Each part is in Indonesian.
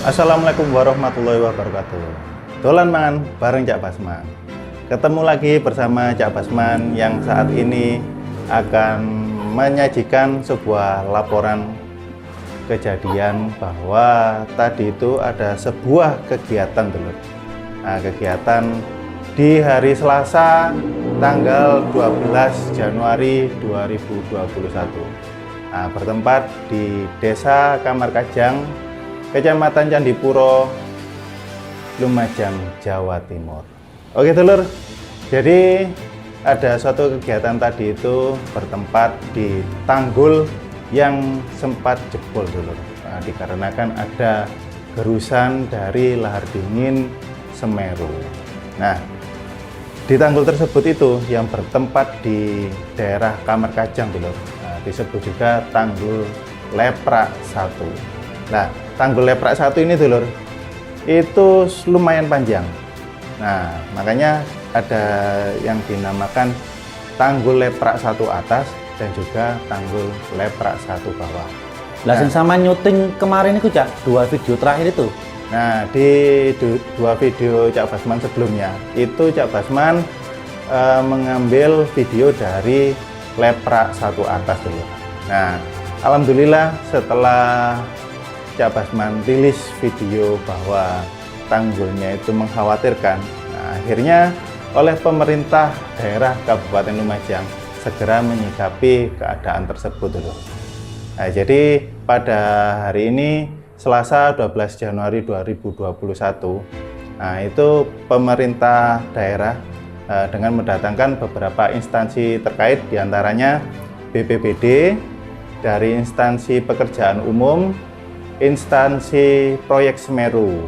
Assalamualaikum warahmatullahi wabarakatuh. Dolan mangan bareng Cak Basman. Ketemu lagi bersama Cak Basman yang saat ini akan menyajikan sebuah laporan kejadian bahwa tadi itu ada sebuah kegiatan dulu. Nah, kegiatan di hari Selasa tanggal 12 Januari 2021. Nah, bertempat di Desa Kamarkajang, Kecamatan Candipuro, Lumajang, Jawa Timur. Oke dulur, jadi ada suatu kegiatan tadi itu bertempat di tanggul yang sempat jebol dulur. Nah, dikarenakan ada gerusan dari lahar dingin Semeru. Nah, di tanggul tersebut itu yang bertempat di daerah Kamarkajang dulur. Nah, disebut juga Tanggul Leprak 1. Nah, Tanggul Leprak 1 ini dulur, itu lumayan panjang. Nah, makanya ada yang dinamakan Tanggul Leprak 1 atas dan juga Tanggul Leprak 1 bawah. Langsung sama nyuting kemarin itu Cak, 2 video terakhir itu. Nah, di 2 video Cak Basman sebelumnya, itu Cak Basman mengambil video dari Leprak 1 atas dulu. Nah, alhamdulillah setelah Cak Basman rilis video bahwa tanggulnya itu mengkhawatirkan. Nah, akhirnya oleh pemerintah daerah Kabupaten Lumajang segera menyikapi keadaan tersebut dulu. Nah, jadi pada hari ini Selasa 12 Januari 2021, nah itu pemerintah daerah dengan mendatangkan beberapa instansi terkait, diantaranya BPBD, dari instansi pekerjaan umum, instansi proyek Semeru.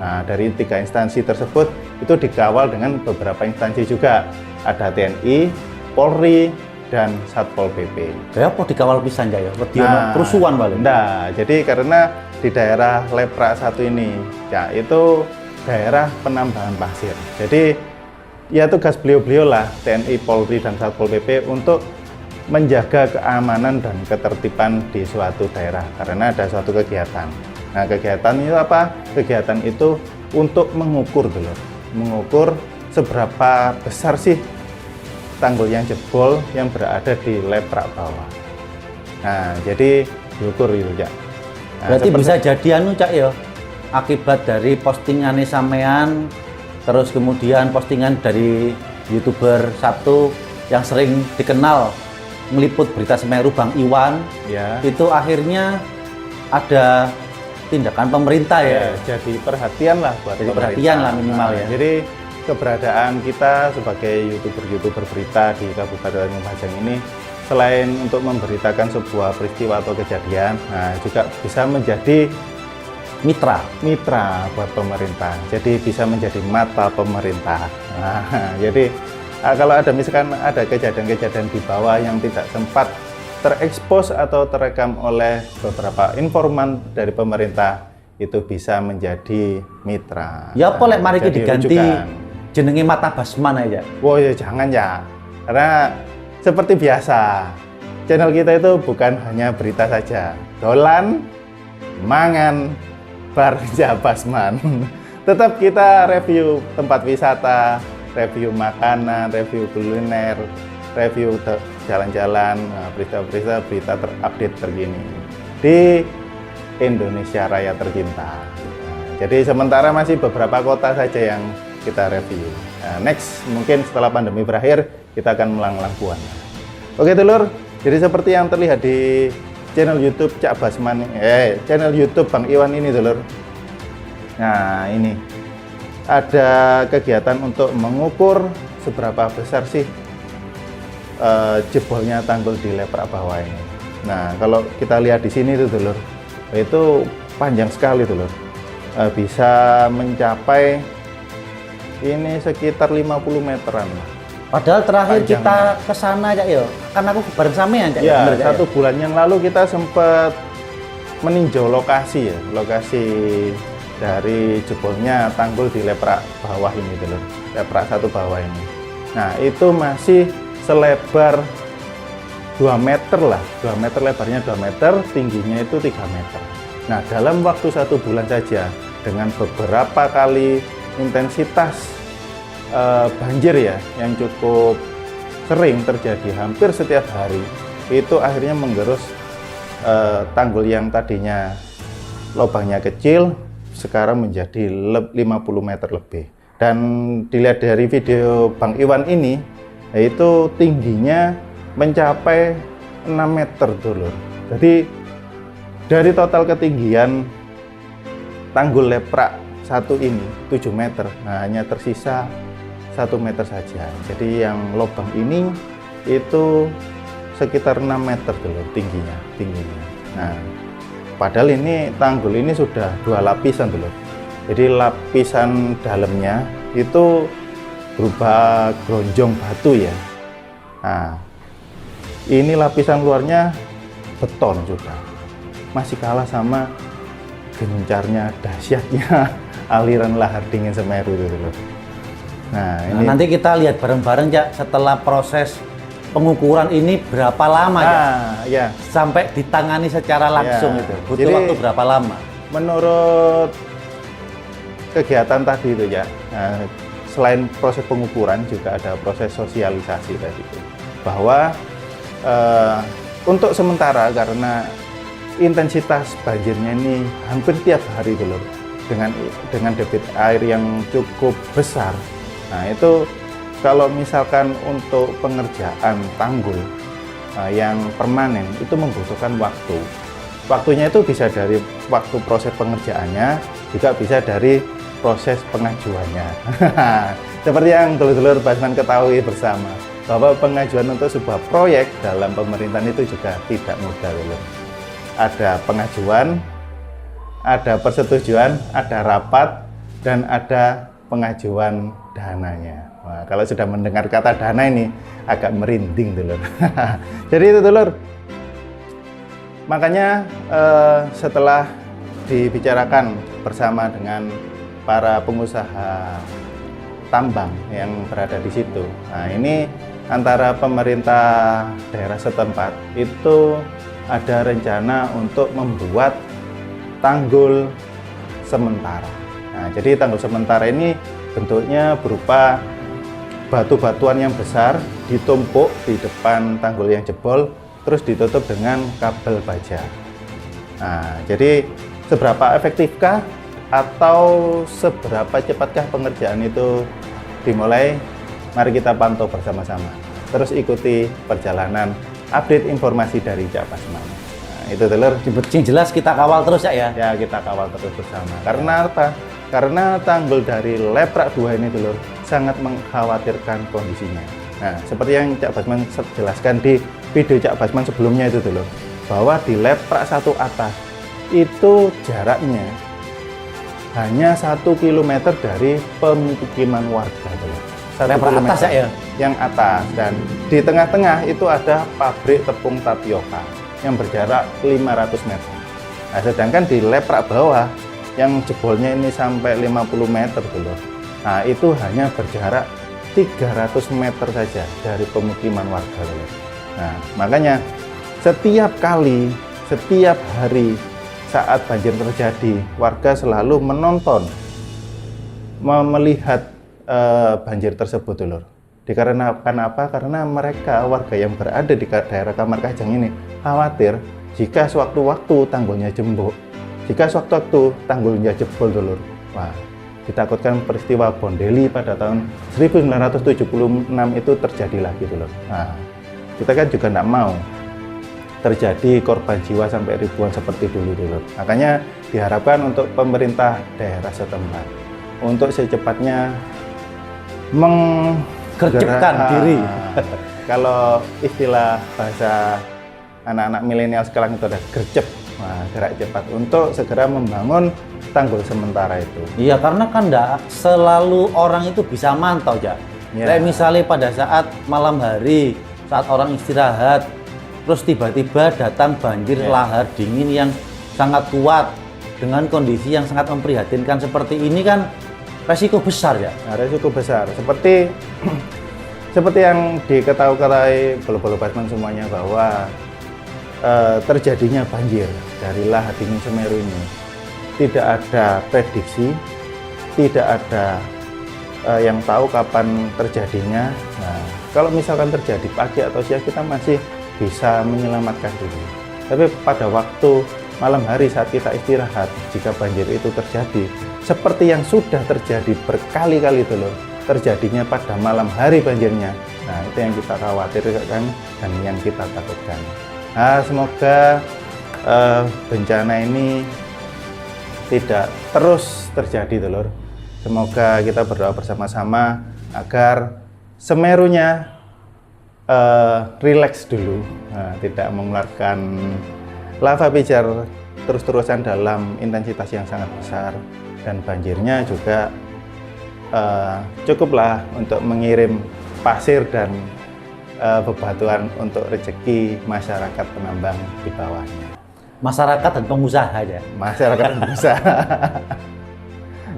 Nah, dari 3 instansi tersebut itu dikawal dengan beberapa instansi juga. Ada TNI, Polri, dan Satpol PP. Ya apa dikawal pisan ya? Nah, kerusuhan balik. Nah, jadi karena di daerah Leprak 1 ini, ya itu daerah penambangan pasir. Jadi ya tugas beliau-beliau lah, TNI, Polri, dan Satpol PP untuk menjaga keamanan dan ketertiban di suatu daerah karena ada suatu kegiatan. Nah, kegiatan itu apa? Kegiatan itu untuk mengukur dulu, mengukur seberapa besar sih tanggul yang jebol yang berada di Leprak bawah. Nah, jadi diukur itu Cak. Nah, berarti bisa jadi anu Cak ya, akibat dari postingannya sampean, terus kemudian postingan dari YouTuber satu yang sering dikenal meliput berita Semeru, Bang Iwan, ya. Itu akhirnya ada tindakan pemerintah ya. Jadi perhatian lah buat jadi perhatian lah minimal ya. Jadi keberadaan kita sebagai YouTuber berita di Kabupaten Lumajang ini selain untuk memberitakan sebuah peristiwa atau kejadian, nah juga bisa menjadi mitra buat pemerintah. Jadi bisa menjadi mata pemerintah. Nah, jadi kalau ada misalkan ada kejadian-kejadian di bawah yang tidak sempat terekspos atau terekam oleh beberapa informan dari pemerintah, itu bisa menjadi mitra. Ya boleh mari kita diganti jenenge Mata Basman aja. Wow ya jangan ya, karena seperti biasa channel kita itu bukan hanya berita saja, dolan mangan bareng Cak Basman. Tetap kita review tempat wisata, review makanan, review kuliner, review jalan-jalan, berita terupdate terkini di Indonesia Raya tercinta. Nah, jadi sementara masih beberapa kota saja yang kita review. Nah, next mungkin setelah pandemi berakhir kita akan melanglang buana. Oke dulur, jadi seperti yang terlihat di channel YouTube Cak Basman, channel YouTube Bang Iwan ini dulur. Nah, ini ada kegiatan untuk mengukur seberapa besar sih jebolnya tanggul di Leprak bawah ini. Nah, kalau kita lihat di sini tuh dulur, itu panjang sekali dulur, bisa mencapai ini sekitar 50 meteran. Padahal terakhir panjangnya kita ke sana Cak ya, karena aku bareng sampean Cak. Ya, satu bulan yang lalu kita sempat meninjau lokasi ya, lokasi dari jebolnya tanggul di Leprak bawah ini dulu, Leprak 1 bawah ini. Nah, itu masih selebar 2 meter lah, 2 meter lebarnya 2 meter, tingginya itu 3 meter. Nah, dalam waktu 1 bulan saja dengan beberapa kali intensitas banjir ya yang cukup sering terjadi hampir setiap hari, itu akhirnya menggerus tanggul yang tadinya lubangnya kecil sekarang menjadi 50 meter lebih. Dan dilihat dari video Bang Iwan ini, yaitu tingginya mencapai 6 meter dulu. Jadi dari total ketinggian tanggul leprak 1 ini 7 meter, nah hanya tersisa 1 meter saja. Jadi yang lubang ini itu sekitar 6 meter dulu tingginya. Nah, padahal ini tanggul ini sudah 2 lapisan dulu. Jadi lapisan dalamnya itu berupa gronjong batu ya. Nah, ini lapisan luarnya beton sudah. Masih kalah sama gencarnya, dahsyatnya aliran lahar dingin Semeru itu dulu. Nah, ini nanti kita lihat bareng-bareng ya setelah proses pengukuran ini berapa lama ya? Sampai ditangani secara langsung itu. Butuh jadi, waktu berapa lama? Menurut kegiatan tadi itu ya, nah, selain proses pengukuran juga ada proses sosialisasi tadi itu, bahwa untuk sementara karena intensitas banjirnya ini hampir tiap hari dulu dengan debit air yang cukup besar. Nah, itu kalau misalkan untuk pengerjaan tanggul yang permanen itu membutuhkan waktu. Waktunya itu bisa dari waktu proses pengerjaannya, juga bisa dari proses pengajuannya. Seperti yang dulur-dulur Basman ketahui bersama, bahwa pengajuan untuk sebuah proyek dalam pemerintahan itu juga tidak mudah dulu. Ada pengajuan, ada persetujuan, ada rapat, dan ada pengajuan dananya. Wah, kalau sudah mendengar kata dana ini agak merinding dulur. Jadi itu dulur. Makanya setelah dibicarakan bersama dengan para pengusaha tambang yang berada di situ, nah ini antara pemerintah daerah setempat itu ada rencana untuk membuat tanggul sementara. Nah, jadi tanggul sementara ini bentuknya berupa batu-batuan yang besar ditumpuk di depan tanggul yang jebol, terus ditutup dengan kabel baja. Nah, jadi seberapa efektifkah atau seberapa cepatkah pengerjaan itu dimulai? Mari kita pantau bersama-sama. Terus ikuti perjalanan update informasi dari Cak Basman. Nah, itu telur. Yang jelas kita kawal terus ya. Ya, kita kawal terus bersama. Karena apa? Karena tanggul dari Leprak 2 ini telur sangat mengkhawatirkan kondisinya. Nah, seperti yang Cak Basman jelaskan di video Cak Basman sebelumnya itu telur, bahwa di Leprak 1 atas itu jaraknya hanya 1 kilometer dari pemukiman warga. Leprak atas ya? Yang atas, dan di tengah-tengah itu ada pabrik tepung tapioka yang berjarak 500 meter. Nah, sedangkan di Leprak bawah yang jebolnya ini sampai 50 meter dulu. Nah, itu hanya berjarak 300 meter saja dari pemukiman warga. Nah, makanya setiap hari saat banjir terjadi, warga selalu menonton, melihat banjir tersebut dulur. Dikarenakan apa? Karena mereka warga yang berada di daerah Kamar Kajang ini khawatir jika sewaktu-waktu tanggulnya jembok, jika sewaktu-waktu tanggulnya jebol dulur. Wah, ditakutkan peristiwa Bondeli pada tahun 1976 itu terjadi lagi dulur. Nah, kita kan juga tidak mau terjadi korban jiwa sampai ribuan seperti dulu. Makanya diharapkan untuk pemerintah daerah setempat untuk secepatnya gercepkan diri. Kalau istilah bahasa anak-anak milenial sekarang itu ada gercep, gerak cepat untuk segera membangun tanggul sementara itu. Iya, karena kan enggak selalu orang itu bisa mantau ya. Kayak misalnya pada saat malam hari, saat orang istirahat, terus tiba-tiba datang banjir lahar dingin yang sangat kuat dengan kondisi yang sangat memprihatinkan seperti ini kan resiko besar ya. Nah, resiko besar seperti yang diketahui bolo-bolo Basman semuanya, bahwa terjadinya banjir dari lahar dingin Semeru ini tidak ada prediksi, tidak ada yang tahu kapan terjadinya. Nah, kalau misalkan terjadi pagi atau siang kita masih bisa menyelamatkan diri. Tapi pada waktu malam hari saat kita istirahat, jika banjir itu terjadi, seperti yang sudah terjadi berkali-kali itu loh, terjadinya pada malam hari banjirnya. Nah, itu yang kita khawatirkan dan yang kita takutkan. Nah, semoga bencana ini tidak terus terjadi, Telur. Semoga kita berdoa bersama-sama agar Semerunya rileks dulu, tidak mengeluarkan lava pijar terus-terusan dalam intensitas yang sangat besar, dan banjirnya juga cukuplah untuk mengirim pasir dan bebatuan untuk rezeki masyarakat penambang di bawahnya. Masyarakat dan pengusaha ya. Masyarakat dan pengusaha.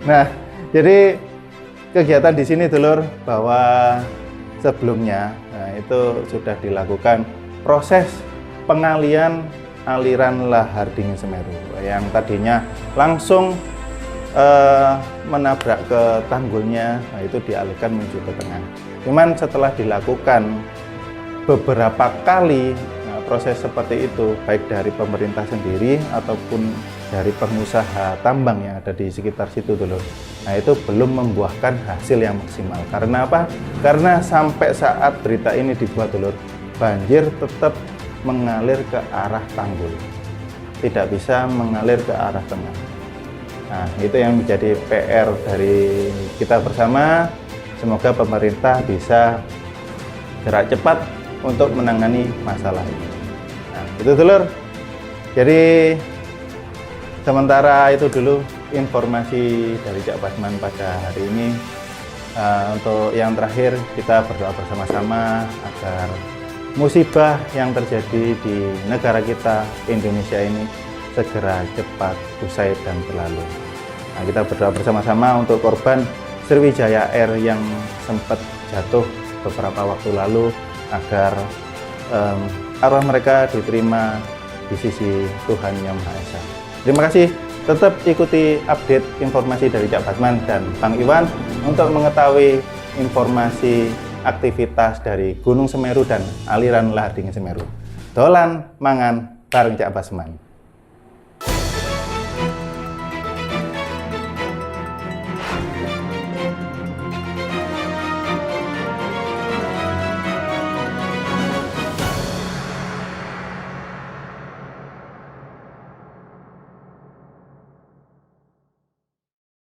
Nah, jadi kegiatan di sini, Dulur, bahwa sebelumnya itu sudah dilakukan proses pengalian aliran lahar dingin Semeru yang tadinya langsung menabrak ke tanggulnya, itu dialihkan menuju ke tengah. Cuman setelah dilakukan beberapa kali proses seperti itu, baik dari pemerintah sendiri ataupun dari pengusaha tambang yang ada di sekitar situ dulu, nah itu belum membuahkan hasil yang maksimal. Karena apa? Karena sampai saat berita ini dibuat dulu, banjir tetap mengalir ke arah tanggul, tidak bisa mengalir ke arah tengah. Nah, itu yang menjadi PR dari kita bersama. Semoga pemerintah bisa gerak cepat untuk menangani masalah ini. Nah, itu Dulur. Jadi sementara itu dulu informasi dari Cak Basman pada hari ini. Untuk yang terakhir, kita berdoa bersama-sama agar musibah yang terjadi di negara kita, Indonesia ini, segera cepat usai dan berlalu. Nah, kita berdoa bersama-sama untuk korban Sriwijaya Air yang sempat jatuh beberapa waktu lalu, agar arwah mereka diterima di sisi Tuhan Yang Maha Esa. Terima kasih. Tetap ikuti update informasi dari Cak Basman dan Bang Iwan untuk mengetahui informasi aktivitas dari Gunung Semeru dan aliran lahar dingin Semeru. Dolan mangan bareng Cak Basman.